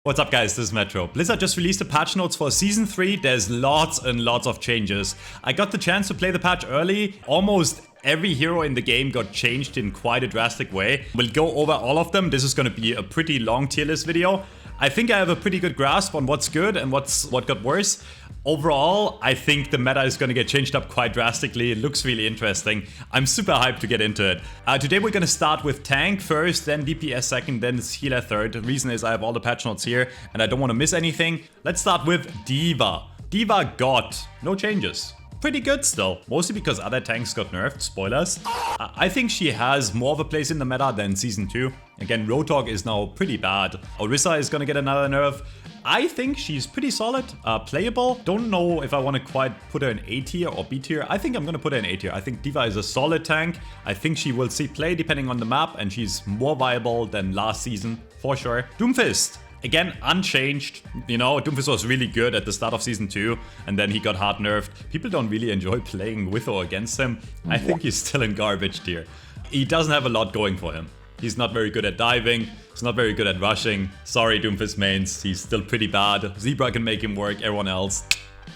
What's up guys, this is Metro. Blizzard just released the patch notes for Season 3. There's lots and lots of changes. I got the chance to play the patch early. Almost every hero in the game got changed in quite a drastic way. We'll go over all of them. This is going to be a pretty long tier list video. I think I have a pretty good grasp on what's good and what got worse. Overall, I think the meta is going to get changed up quite drastically. It looks really interesting. I'm super hyped to get into it. Today we're going to start with tank first, then DPS second, then healer third. The reason is I have all the patch notes here and I don't want to miss anything. Let's start with D.Va. D.Va got no changes. Pretty good still, mostly because other tanks got nerfed, spoilers. I think she has more of a place in the meta than Season 2. Again, Roadhog is now pretty bad. Orisa is gonna get another nerf. I think she's pretty solid, playable. Don't know if I want to quite put her in A tier or B tier. I think I'm gonna put her in A tier. I think D.Va is a solid tank. I think she will see play depending on the map, and she's more viable than last season, for sure. Doomfist. Again, unchanged. You know, Doomfist was really good at the start of Season 2, and then he got hard nerfed. People don't really enjoy playing with or against him. I think he's still in garbage tier. He doesn't have a lot going for him. He's not very good at diving. He's not very good at rushing. Sorry, Doomfist mains. He's still pretty bad. Zebra can make him work. Everyone else,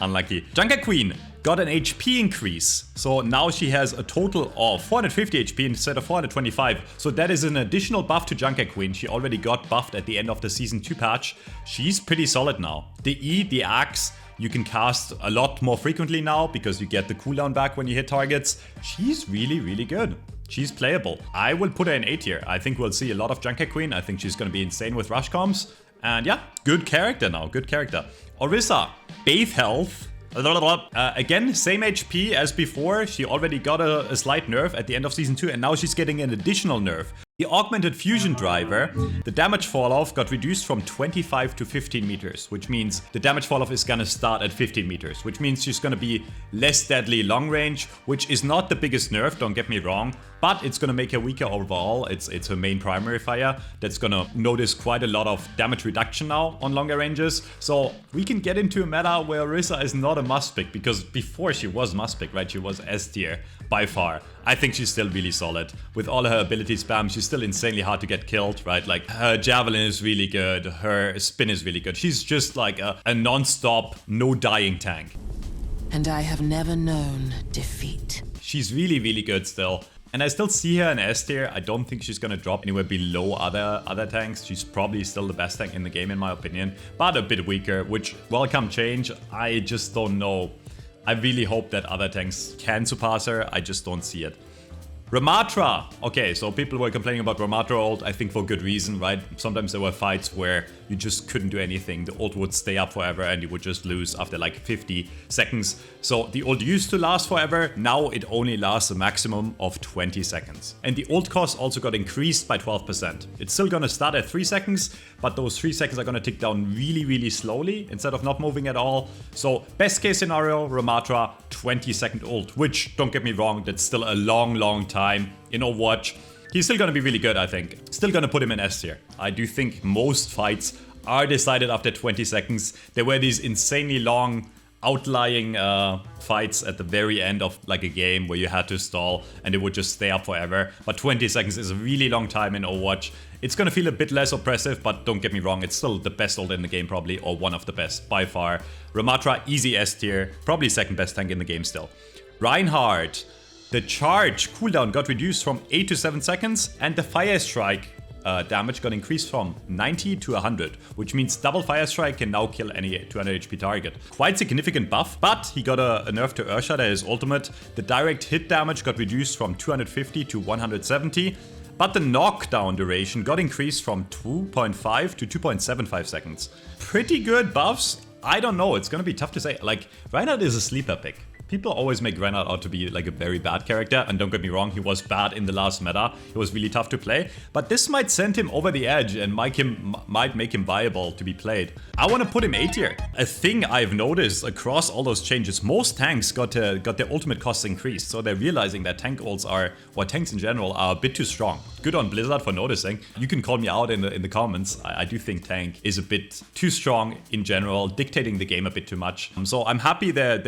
unlucky. Junker Queen got an HP increase. So now she has a total of 450 HP instead of 425. So that is an additional buff to Junker Queen. She already got buffed at the end of the Season 2 patch. She's pretty solid now. The E, the axe, you can cast a lot more frequently now because you get the cooldown back when you hit targets. She's really, really good. She's playable. I will put her in A tier. I think we'll see a lot of Junker Queen. I think she's going to be insane with rush comms. And yeah, good character now. Good character. Orisa, base health. Again, same HP as before. She already got a slight nerf at the end of Season 2, and now she's getting an additional nerf. The augmented fusion driver, the damage falloff got reduced from 25 to 15 meters, which means the damage falloff is gonna start at 15 meters, which means she's gonna be less deadly long range, which is not the biggest nerf, don't get me wrong, but it's gonna make her weaker overall. It's her main primary fire that's gonna notice quite a lot of damage reduction now on longer ranges. So we can get into a meta where Orisa is not a must pick, because before she was must pick, right? She was S tier by far. I think she's still really solid. With all her ability spam, she's still insanely hard to get killed, right? Like, her javelin is really good, her spin is really good. She's just like a non-stop, no-dying tank. And I have never known defeat. She's really, really good still. And I still see her in S tier. I don't think she's gonna drop anywhere below other tanks. She's probably still the best tank in the game in my opinion, but a bit weaker, which welcome change. I just don't know. I really hope that other tanks can surpass her. I just don't see it. Ramatra. Okay, so people were complaining about Ramatra ult, I think for good reason, right? Sometimes there were fights where you just couldn't do anything. The ult would stay up forever and you would just lose after like 50 seconds. So the ult used to last forever. Now it only lasts a maximum of 20 seconds. And the ult cost also got increased by 12%. It's still gonna start at 3 seconds, but those 3 seconds are gonna tick down really, really slowly instead of not moving at all. So best case scenario, Ramatra, 20-second ult, which, don't get me wrong, that's still a long, long time in Overwatch. He's still gonna be really good, I think. Still gonna put him in S tier. I do think most fights are decided after 20 seconds. There were these insanely long outlying fights at the very end of like a game where you had to stall and it would just stay up forever. But 20 seconds is a really long time in Overwatch. It's gonna feel a bit less oppressive, but don't get me wrong, it's still the best ult in the game probably, or one of the best by far. Ramatra, easy S tier, probably second best tank in the game still. Reinhardt. The charge cooldown got reduced from 8 to 7 seconds, and the fire strike damage got increased from 90 to 100, which means double fire strike can now kill any 200 HP target. Quite significant buff, but he got a nerf to Earthshatter, his ultimate. The direct hit damage got reduced from 250 to 170, but the knockdown duration got increased from 2.5 to 2.75 seconds. Pretty good buffs. I don't know, it's gonna be tough to say. Like, Reinhardt is a sleeper pick. People always make Reinhardt out to be like a very bad character, and don't get me wrong, he was bad in the last meta. He was really tough to play, but this might send him over the edge and might make him viable to be played. I want to put him A tier. A thing I've noticed across all those changes, most tanks got their ultimate costs increased, so they're realizing that tank ults or tanks in general, are a bit too strong. Good on Blizzard for noticing. You can call me out in the comments. I do think tank is a bit too strong in general, dictating the game a bit too much. So I'm happy they're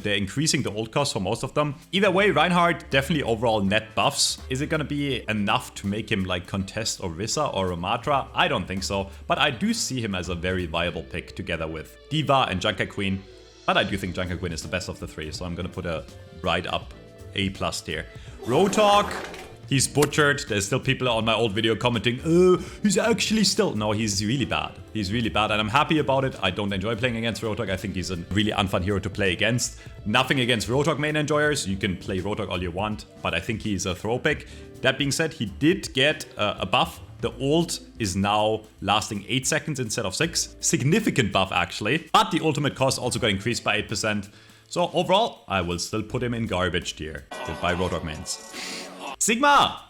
they're increasing the ult cost for most of them. Either way, Reinhardt definitely overall net buffs. Is it gonna be enough to make him like contest Orisa or Ramatra? I don't think so, but I do see him as a very viable pick together with D.Va and Junker Queen. But I do think Junker Queen is the best of the three, so I'm gonna put a right up A+ tier. Rotok, he's butchered. There's still people on my old video commenting, oh, he's actually still... No, he's really bad. He's really bad, and I'm happy about it. I don't enjoy playing against Rotok. I think he's a really unfun hero to play against. Nothing against Rotok main enjoyers. You can play Rotok all you want, but I think he's a throw pick. That being said, he did get a buff. The ult is now lasting 8 seconds instead of 6. Significant buff, actually. But the ultimate cost also got increased by 8%. So overall, I will still put him in garbage tier. Goodbye, Rotok mains. Sigma!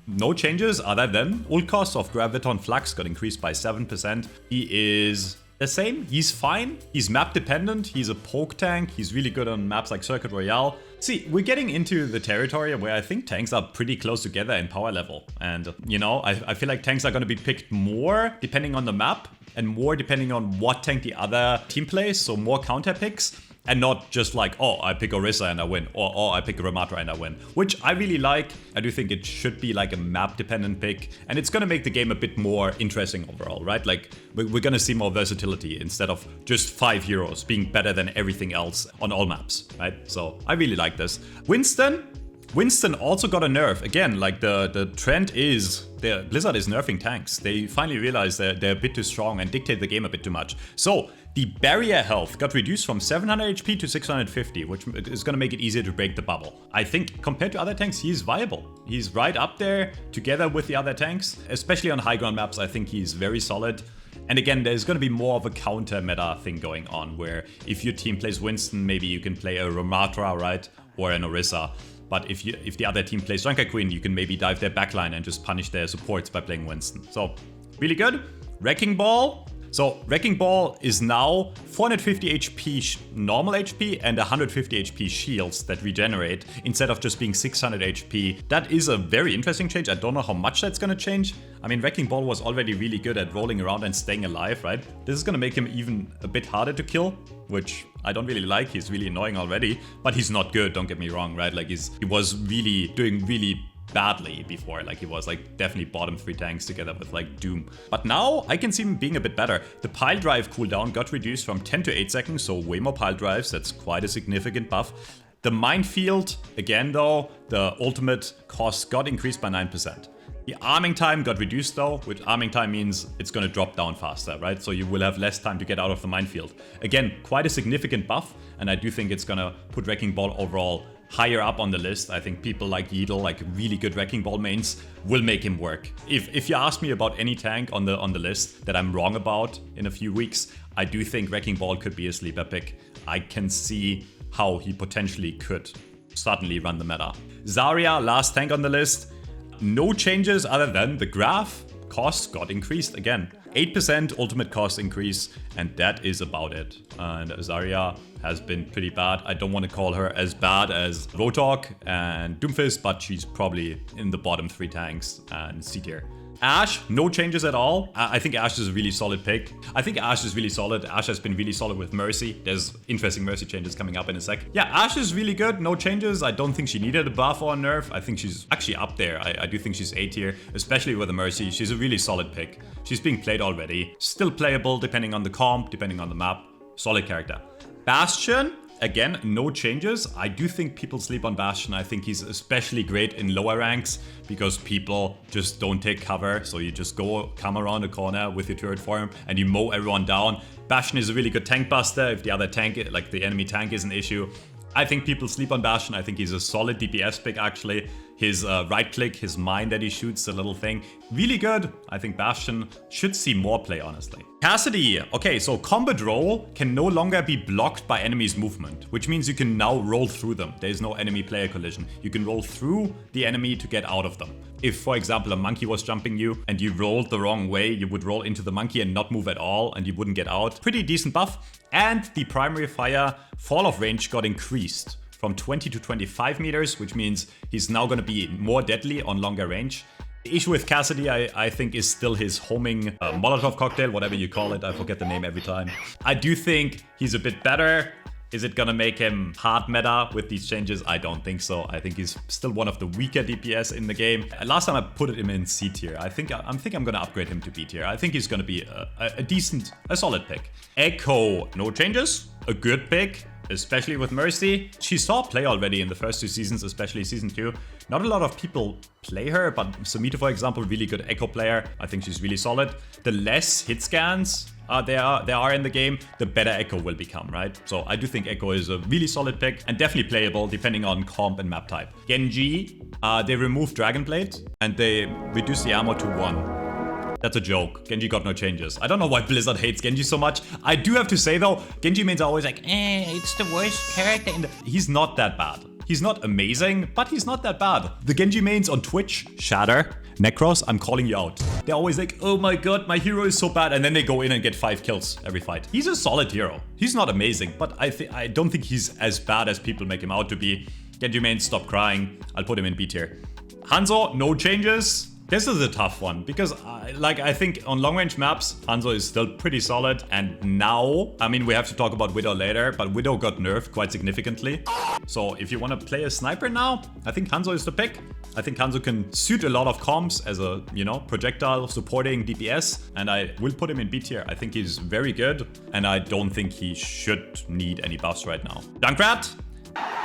No changes other than ult cost of Graviton Flux got increased by 7%. He is the same. He's fine. He's map dependent. He's a poke tank. He's really good on maps like Circuit Royale. See, we're getting into the territory where I think tanks are pretty close together in power level. And, you know, I feel like tanks are going to be picked more depending on the map and more depending on what tank the other team plays. So more counter picks. And not just like, oh, I pick Orisa and I win, or oh, I pick Ramatra and I win, which I really like. I do think it should be like a map-dependent pick, and it's gonna make the game a bit more interesting overall, right? Like, we're gonna see more versatility instead of just 5 heroes being better than everything else on all maps, right? So I really like this. Winston also got a nerf. Again, like the trend is Blizzard is nerfing tanks. They finally realized that they're a bit too strong and dictate the game a bit too much. So the barrier health got reduced from 700 HP to 650, which is going to make it easier to break the bubble. I think compared to other tanks, he's viable. He's right up there together with the other tanks, especially on high ground maps. I think he's very solid. And again, there's going to be more of a counter meta thing going on, where if your team plays Winston, maybe you can play a Ramatra, right? Or an Orisa. But if the other team plays Junker Queen, you can maybe dive their backline and just punish their supports by playing Winston. So, really good. Wrecking Ball. So, Wrecking Ball is now 450 HP normal HP and 150 HP shields that regenerate instead of just being 600 HP. That is a very interesting change. I don't know how much that's going to change. I mean, Wrecking Ball was already really good at rolling around and staying alive, right? This is going to make him even a bit harder to kill, which I don't really like. He's really annoying already, but he's not good, don't get me wrong, right? Like, he was really doing really badly before. Like, he was like definitely bottom 3 tanks together with like Doom. But now I can see him being a bit better. The pile drive cooldown got reduced from 10 to 8 seconds, so way more pile drives. That's quite a significant buff. The minefield, again though, the ultimate cost got increased by 9%. The arming time got reduced though, which arming time means it's going to drop down faster, right? So you will have less time to get out of the minefield. Again, quite a significant buff, and I do think it's going to put Wrecking Ball overall higher up on the list. I think people like Yeedle, like really good Wrecking Ball mains, will make him work. If you ask me about any tank on the list that I'm wrong about in a few weeks, I do think Wrecking Ball could be a sleeper pick. I can see how he potentially could suddenly run the meta. Zarya, last tank on the list. No changes other than the graph cost got increased again. 8% ultimate cost increase, and that is about it. And Zarya has been pretty bad. I don't want to call her as bad as Rotok and Doomfist, but she's probably in the bottom 3 tanks and C tier. Ashe, no changes at all. I think Ashe is a really solid pick. I think Ashe is really solid. Ashe has been really solid with Mercy. There's interesting Mercy changes coming up in a sec. Yeah, Ashe is really good. No changes. I don't think she needed a buff or a nerf. I think she's actually up there. I do think she's A tier, especially with the Mercy. She's a really solid pick. She's being played already. Still playable depending on the comp, depending on the map. Solid character. Bastion. Again, no changes. I do think people sleep on Bastion. I think he's especially great in lower ranks because people just don't take cover. So you just come around the corner with your turret form and you mow everyone down. Bastion is a really good tank buster if the other tank, like the enemy tank, is an issue. I think people sleep on Bastion. I think he's a solid DPS pick actually. His right click, his mine that he shoots, the little thing, really good. I think Bastion should see more play, honestly. Cassidy. Okay, so combat roll can no longer be blocked by enemies' movement, which means you can now roll through them. There is no enemy player collision. You can roll through the enemy to get out of them. If, for example, a monkey was jumping you and you rolled the wrong way, you would roll into the monkey and not move at all, and you wouldn't get out. Pretty decent buff. And the primary fire fall off range got increased from 20 to 25 meters, which means he's now going to be more deadly on longer range. The issue with Cassidy, I think, is still his homing Molotov cocktail, whatever you call it. I forget the name every time. I do think he's a bit better. Is it gonna make him hard meta with these changes? I don't think so. I think he's still one of the weaker DPS in the game. Last time I put him in C tier. I think I'm gonna upgrade him to B tier. I think he's gonna be a solid pick. Echo, no changes. A good pick, especially with Mercy. She saw play already in the first 2 seasons, especially season 2. Not a lot of people play her, but Samita, for example, really good Echo player. I think she's really solid. The less hit scans there are in the game, the better Echo will become, right? So I do think Echo is a really solid pick and definitely playable depending on comp and map type. Genji, they removed Dragon Blade and they reduced the ammo to 1. That's a joke. Genji got no changes. I don't know why Blizzard hates Genji so much. I do have to say though, Genji mains are always like, it's the worst character in the... He's not that bad. He's not amazing, but he's not that bad. The Genji mains on Twitch, Shatter, Necros, I'm calling you out. They're always like, oh my god, my hero is so bad. And then they go in and get 5 kills every fight. He's a solid hero. He's not amazing, but I don't think he's as bad as people make him out to be. Genji mains, stop crying. I'll put him in B tier. Hanzo, no changes. This is a tough one because I think on long range maps, Hanzo is still pretty solid. And now, I mean, we have to talk about Widow later, but Widow got nerfed quite significantly. So if you want to play a sniper now, I think Hanzo is the pick. I think Hanzo can suit a lot of comps as a, projectile supporting DPS. And I will put him in B tier. I think he's very good. And I don't think he should need any buffs right now. Junkrat,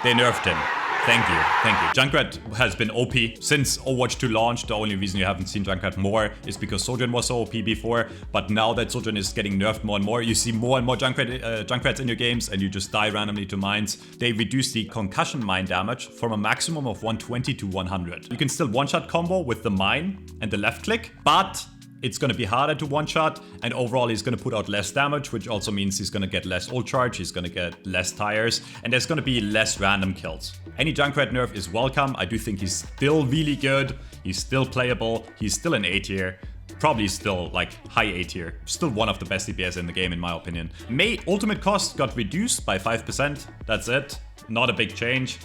they nerfed him. Thank you. Junkrat has been OP since Overwatch 2 launched. The only reason you haven't seen Junkrat more is because Sojourn was so OP before. But now that Sojourn is getting nerfed more and more, you see more and more Junkrats in your games and you just die randomly to mines. They reduce the concussion mine damage from a maximum of 120 to 100. You can still one-shot combo with the mine and the left click, but it's going to be harder to one-shot, and overall he's going to put out less damage, which also means he's going to get less ult charge, he's going to get less tires, and there's going to be less random kills. Any Junkrat nerf is welcome. I do think he's still really good, he's still playable, he's still an A tier, probably still like high A tier, still one of the best DPS in the game in my opinion. Mei ultimate cost got reduced by 5%, that's it, not a big change.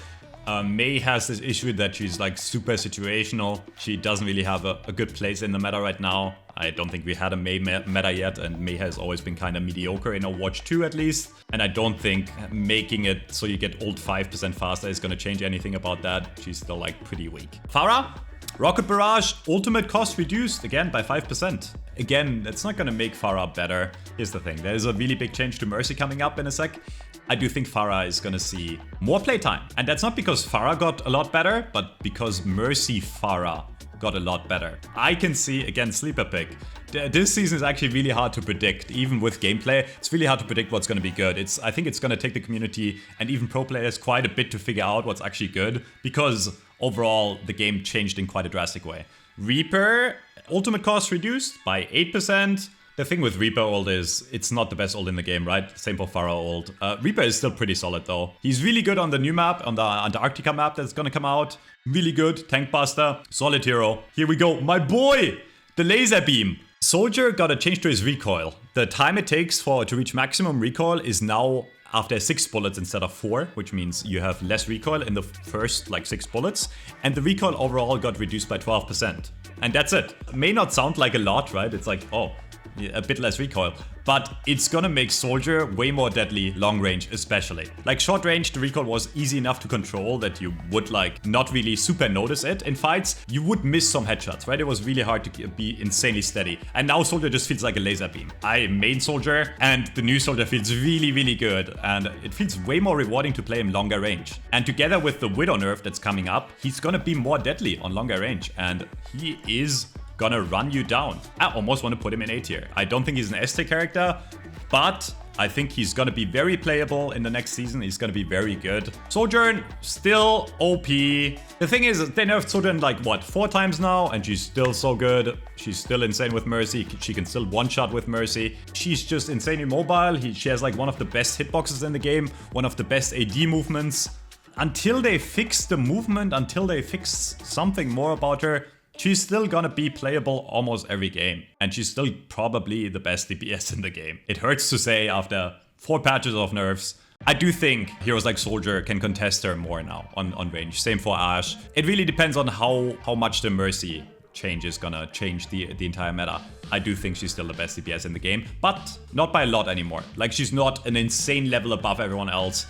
Mei has this issue that she's like super situational. She doesn't really have a good place in the meta right now. I don't think we had a Mei meta yet, and Mei has always been kind of mediocre in Overwatch 2 at least. And I don't think making it so you get ult 5% faster is going to change anything about that. She's still like pretty weak. Pharah, Rocket Barrage, ultimate cost reduced again by 5%. Again, that's not going to make Pharah better. Here's the thing, there's a really big change to Mercy coming up in a sec. I do think Pharah is gonna see more playtime. And that's not because Pharah got a lot better, but because Mercy Pharah got a lot better. I can see, again, sleeper pick. This season is actually really hard to predict, even with gameplay. It's really hard to predict what's gonna be good. I think it's gonna take the community and even pro players quite a bit to figure out what's actually good, because overall the game changed in quite a drastic way. Reaper, ultimate cost reduced by 8%. The thing with Reaper ult is, it's not the best ult in the game, right? Same for Pharah ult. Reaper is still pretty solid though. He's really good on the new map, on the Antarctica map that's gonna come out. Really good, tank buster, solid hero. Here we go, my boy! The laser beam. Soldier got a change to his recoil. The time it takes to reach maximum recoil is now after 6 bullets instead of 4, which means you have less recoil in the first 6 bullets. And the recoil overall got reduced by 12%. And that's it. It may not sound like a lot, right? It's like, oh, a bit less recoil, but it's gonna make Soldier way more deadly long range especially. Like short range, the recoil was easy enough to control that you would not really super notice it in fights. You would miss some headshots, right? It was really hard to be insanely steady. And now Soldier just feels like a laser beam. I main Soldier and the new Soldier feels really, really good. And it feels way more rewarding to play him longer range. And together with the Widow nerf that's coming up, he's gonna be more deadly on longer range. And he is gonna run you down. I almost want to put him in A tier. I don't think he's an S tier character, but I think he's gonna be very playable in the next season. He's gonna be very good. Sojourn, still OP. The thing is, they nerfed Sojourn 4 times now, and she's still so good. She's still insane with Mercy. She can still one-shot with Mercy. She's just insanely mobile. She has one of the best hitboxes in the game, one of the best AD movements. Until they fix the movement, until they fix something more about her, she's still gonna be playable almost every game. And she's still probably the best DPS in the game. It hurts to say after 4 patches of nerfs. I do think heroes like Soldier can contest her more now on range. Same for Ashe. It really depends on how much the Mercy change is gonna change the entire meta. I do think she's still the best DPS in the game, but not by a lot anymore. Like, she's not an insane level above everyone else,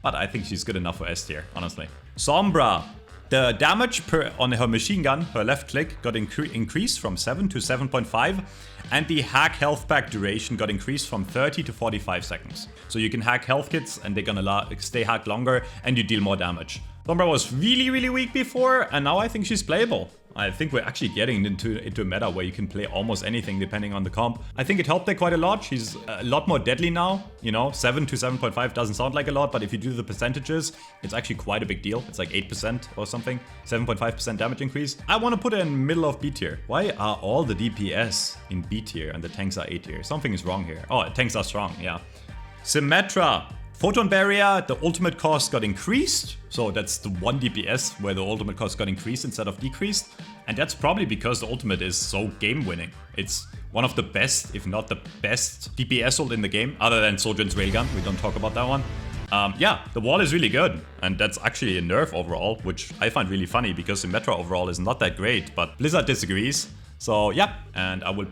but I think she's good enough for S tier, honestly. Sombra. The damage on her machine gun, her left click, got increased from 7 to 7.5, and the hack health pack duration got increased from 30 to 45 seconds. So you can hack health kits, and they're gonna stay hacked longer, and you deal more damage. Sombra was really weak before, and now I think she's playable. I think we're actually getting into a meta where you can play almost anything depending on the comp. I think it helped her quite a lot. She's a lot more deadly now. You know, 7 to 7.5 doesn't sound like a lot, but if you do the percentages, it's actually quite a big deal. It's like 8% or something, 7.5% damage increase. I want to put her in middle of B tier. Why are all the DPS in B tier and the tanks are A tier? Something is wrong here. Oh, tanks are strong, yeah. Symmetra. Photon Barrier, the ultimate cost got increased. So that's the one DPS where the ultimate cost got increased instead of decreased. And that's probably because the ultimate is so game winning. It's one of the best, if not the best DPS ult in the game, other than Sojourn's Railgun. We don't talk about that one. Yeah, the wall is really good. And that's actually a nerf overall, which I find really funny because Symmetra overall is not that great, but Blizzard disagrees. So yeah, and I will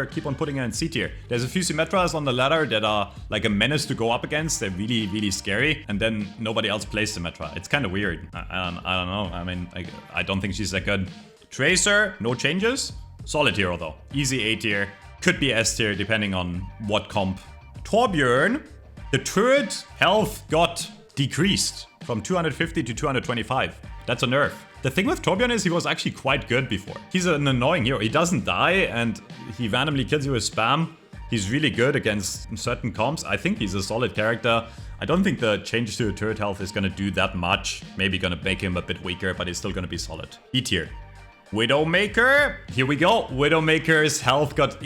keep on putting her in C tier. There's a few Symmetras on the ladder that are like a menace to go up against. They're really scary, and then nobody else plays Symmetra. It's kind of weird. I don't know. I mean, I don't think she's that good. Tracer, no changes. Solid hero though. Easy A tier. Could be S tier depending on what comp. Torbjorn, the turret health got decreased from 250 to 225. That's a nerf. The thing with Torbjorn is he was actually quite good before. He's an annoying hero. He doesn't die and he randomly kills you with spam. He's really good against certain comps. I think he's a solid character. I don't think the change to turret health is gonna do that much. Maybe gonna make him a bit weaker, but he's still gonna be solid. E tier. Widowmaker. Here we go. Widowmaker's health got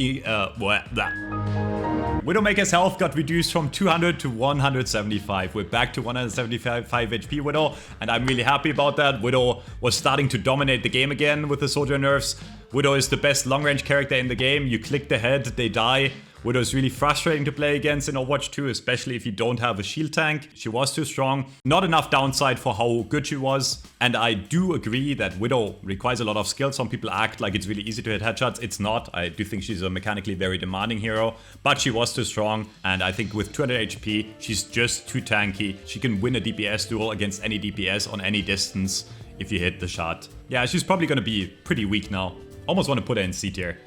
Widowmaker's health got reduced from 200 to 175. We're back to 175 HP Widow, and I'm really happy about that. Widow was starting to dominate the game again with the soldier nerfs. Widow is the best long-range character in the game. You click the head, they die. Widow is really frustrating to play against in Overwatch 2, especially if you don't have a shield tank. She was too strong. Not enough downside for how good she was. And I do agree that Widow requires a lot of skill. Some people act like it's really easy to hit headshots. It's not. I do think she's a mechanically very demanding hero, but she was too strong. And I think with 200 HP, she's just too tanky. She can win a DPS duel against any DPS on any distance if you hit the shot. Yeah, she's probably going to be pretty weak now. Almost want to put her in C tier.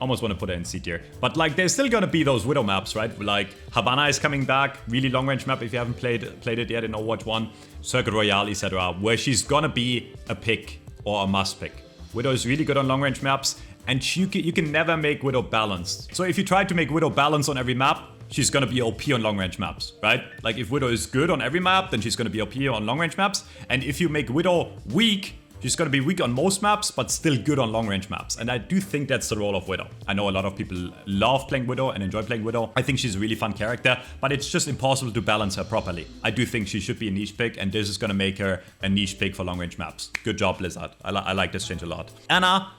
But like, there's still gonna be those Widow maps, right? Like, Havana is coming back, really long range map if you haven't played it yet in Overwatch 1, Circuit Royale, etc., where she's gonna be a pick or a must pick. Widow is really good on long range maps, and you can never make Widow balanced. So if you try to make Widow balanced on every map, she's gonna be OP on long range maps, right? Like, if Widow is good on every map, then she's gonna be OP on long range maps. And if you make Widow weak, she's gonna be weak on most maps, but still good on long-range maps. And I do think that's the role of Widow. I know a lot of people love playing Widow and enjoy playing Widow. I think she's a really fun character, but it's just impossible to balance her properly. I do think she should be a niche pick, and this is gonna make her a niche pick for long-range maps. Good job, Blizzard. I like this change a lot. Anna,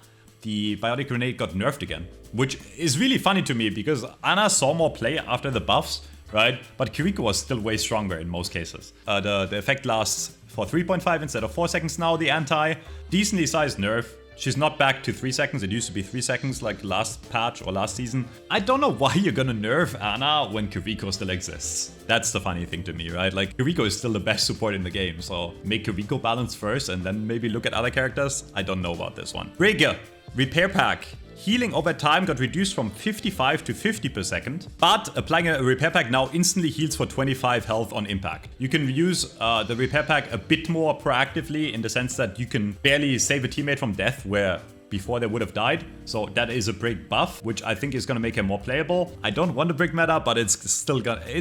the Biotic Grenade got nerfed again, which is really funny to me because Anna saw more play after the buffs, right? But Kiriko was still way stronger in most cases. The effect lasts for 3.5 instead of 4 seconds now, the anti. Decently sized nerf. She's not back to 3 seconds. It used to be 3 seconds like last patch or last season. I don't know why you're gonna nerf Ana when Kiriko still exists. That's the funny thing to me, right? Like, Kiriko is still the best support in the game, so make Kiriko balanced first and then maybe look at other characters. I don't know about this one. Rigger, Repair Pack. Healing over time got reduced from 55 to 50 per second, but applying a repair pack now instantly heals for 25 health on impact. You can use the repair pack a bit more proactively in the sense that you can barely save a teammate from death where before they would have died. So that is a Brig buff, which I think is going to make her more playable. I don't want the Brig meta, but it's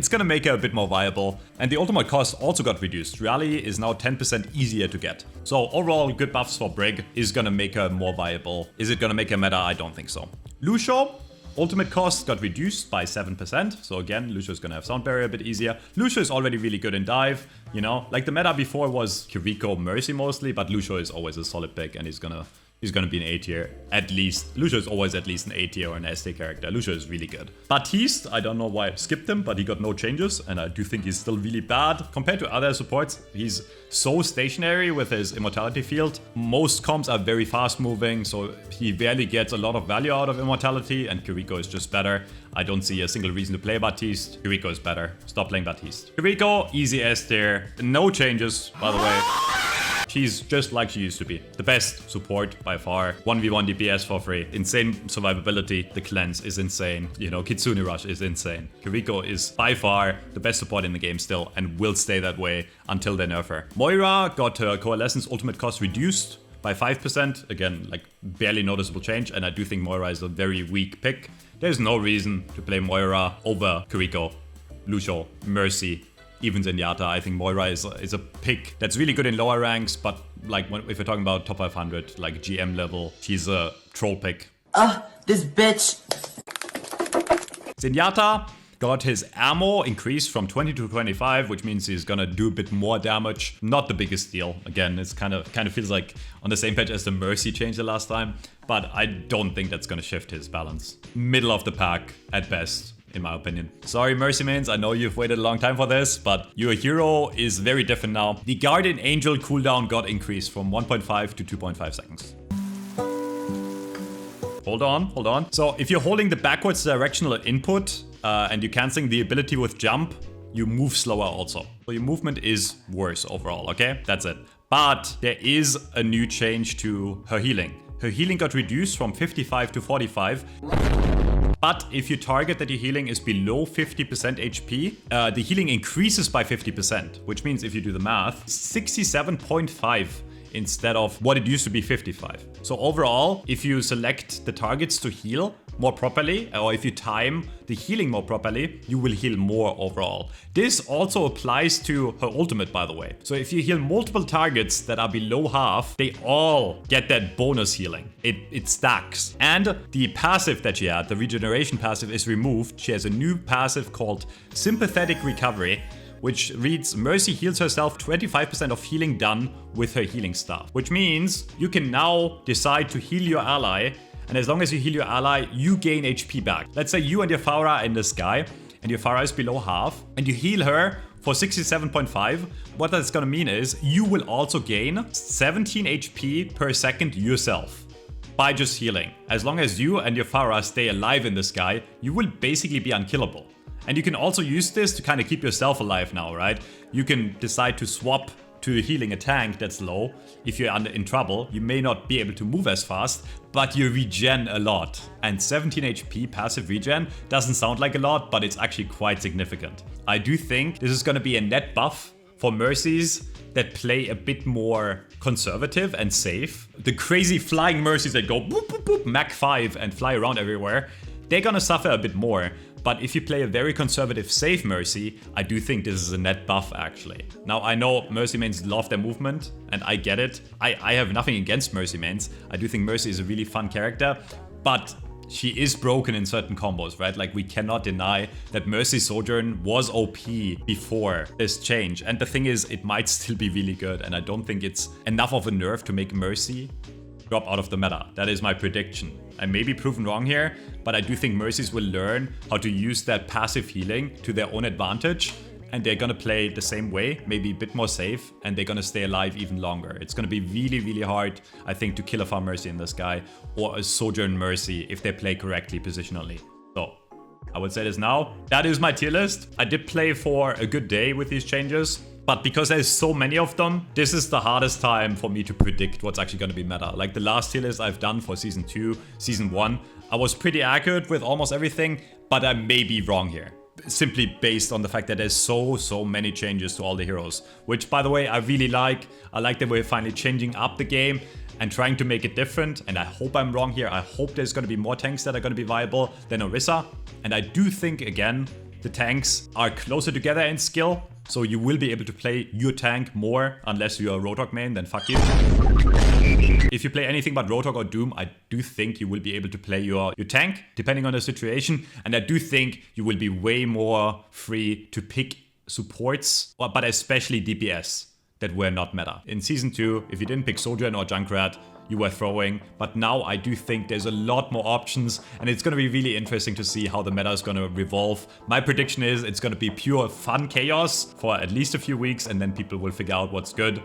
gonna make her a bit more viable. And the ultimate cost also got reduced. Rally is now 10% easier to get. So overall, good buffs for Brig is gonna make her more viable. Is it gonna make her meta? I don't think so. Lucio, ultimate cost got reduced by 7%. So again, Lucio is gonna have sound barrier a bit easier. Lucio is already really good in dive, you know? Like, the meta before was Kiriko Mercy mostly, but Lucio is always a solid pick and he's gonna he's gonna be an A tier. At least. Lucio is always at least an A tier or an S tier character. Lucio is really good. Baptiste, I don't know why I skipped him, but he got no changes. And I do think he's still really bad. Compared to other supports, he's so stationary with his immortality field. Most comps are very fast moving, so he barely gets a lot of value out of immortality. And Kiriko is just better. I don't see a single reason to play Baptiste. Kiriko is better. Stop playing Baptiste. Kiriko, easy S tier. No changes, by the way. She's just like she used to be. The best support by far. 1v1 DPS for free. Insane survivability. The cleanse is insane. You know, Kitsune Rush is insane. Kiriko is by far the best support in the game still and will stay that way until they nerf her. Moira got her Coalescence ultimate cost reduced by 5%. Again, like barely noticeable change. And I do think Moira is a very weak pick. There's no reason to play Moira over Kiriko, Lucio, Mercy, even Zenyatta. I think Moira is a pick that's really good in lower ranks, but like if you're talking about top 500, like GM level, she's a troll pick. This bitch. Zenyatta got his ammo increased from 20 to 25, which means he's gonna do a bit more damage. Not the biggest deal. Again, it's kind of feels like on the same page as the Mercy change the last time, but I don't think that's gonna shift his balance. Middle of the pack at best, in my opinion. Sorry, Mercy mains, I know you've waited a long time for this, but your hero is very different now. The Guardian Angel cooldown got increased from 1.5 to 2.5 seconds. Hold on. So if you're holding the backwards directional input and you're canceling the ability with jump, you move slower also. So your movement is worse overall, okay? That's it. But there is a new change to her healing. Her healing got reduced from 55 to 45. But if your target that you're healing is below 50% HP, the healing increases by 50%, which means if you do the math, 67.5 instead of what it used to be 55. So overall, if you select the targets to heal more properly, or if you time the healing more properly, you will heal more overall. This also applies to her ultimate, by the way. So if you heal multiple targets that are below half, they all get that bonus healing. It stacks. And the passive that she had, the regeneration passive, is removed. She has a new passive called Sympathetic Recovery, which reads, Mercy heals herself 25% of healing done with her healing staff. Which means you can now decide to heal your ally, and as long as you heal your ally, you gain HP back. Let's say you and your Pharah are in the sky, and your Pharah is below half, and you heal her for 67.5. What that's gonna mean is you will also gain 17 HP per second yourself by just healing. As long as you and your Pharah stay alive in the sky, you will basically be unkillable. And you can also use this to kind of keep yourself alive now, right? You can decide to swap to healing a tank that's low. If you're in trouble, you may not be able to move as fast, but you regen a lot. And 17 HP passive regen doesn't sound like a lot, but it's actually quite significant. I do think this is going to be a net buff for Mercies that play a bit more conservative and safe. The crazy flying Mercies that go boop, boop, boop, Mach 5 and fly around everywhere, they're gonna suffer a bit more. But if you play a very conservative, safe Mercy, I do think this is a net buff, actually. Now, I know Mercy mains love their movement, and I get it. I have nothing against Mercy mains. I do think Mercy is a really fun character, but she is broken in certain combos, right? Like, we cannot deny that Mercy Sojourn was OP before this change. And the thing is, it might still be really good, and I don't think it's enough of a nerf to make Mercy drop out of the meta. That is my prediction. I may be proven wrong here, but I do think Mercies will learn how to use that passive healing to their own advantage, and they're gonna play the same way, maybe a bit more safe, and they're gonna stay alive even longer. It's gonna be really, really hard, I think, to kill a farm Mercy in this guy, or a Sojourn Mercy if they play correctly positionally. So, I would say this now. That is my tier list. I did play for a good day with these changes, but because there's so many of them, this is the hardest time for me to predict what's actually going to be meta. Like the last tier list I've done for Season 2, Season 1, I was pretty accurate with almost everything, but I may be wrong here. Simply based on the fact that there's so many changes to all the heroes. Which, by the way, I really like. I like that we're finally changing up the game and trying to make it different. And I hope I'm wrong here. I hope there's going to be more tanks that are going to be viable than Orisa. And I do think, again, the tanks are closer together in skill. So you will be able to play your tank more, unless you're a Roadhog main, then fuck you. If you play anything but Roadhog or Doom, I do think you will be able to play your tank, depending on the situation. And I do think you will be way more free to pick supports, but especially DPS, that were not meta. In Season 2, if you didn't pick Sojourn or Junkrat, you were throwing. But now I do think there's a lot more options, and it's going to be really interesting to see how the meta is going to revolve. My prediction is it's going to be pure fun chaos for at least a few weeks, and then people will figure out what's good.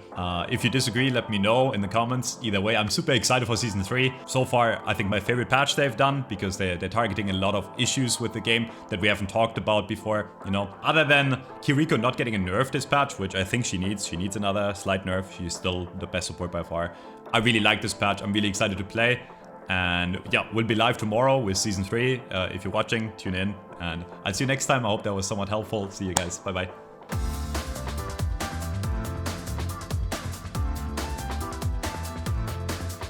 If you disagree, let me know in the comments. Either way, I'm super excited for Season 3. So far, I think my favorite patch they've done, because they're targeting a lot of issues with the game that we haven't talked about before, you know. Other than Kiriko not getting a nerf this patch, which I think she needs another slight nerf. She's still the best support by far. I really like this patch. I'm really excited to play. And yeah, we'll be live tomorrow with Season 3. If you're watching, tune in. And I'll see you next time. I hope that was somewhat helpful. See you guys. Bye-bye.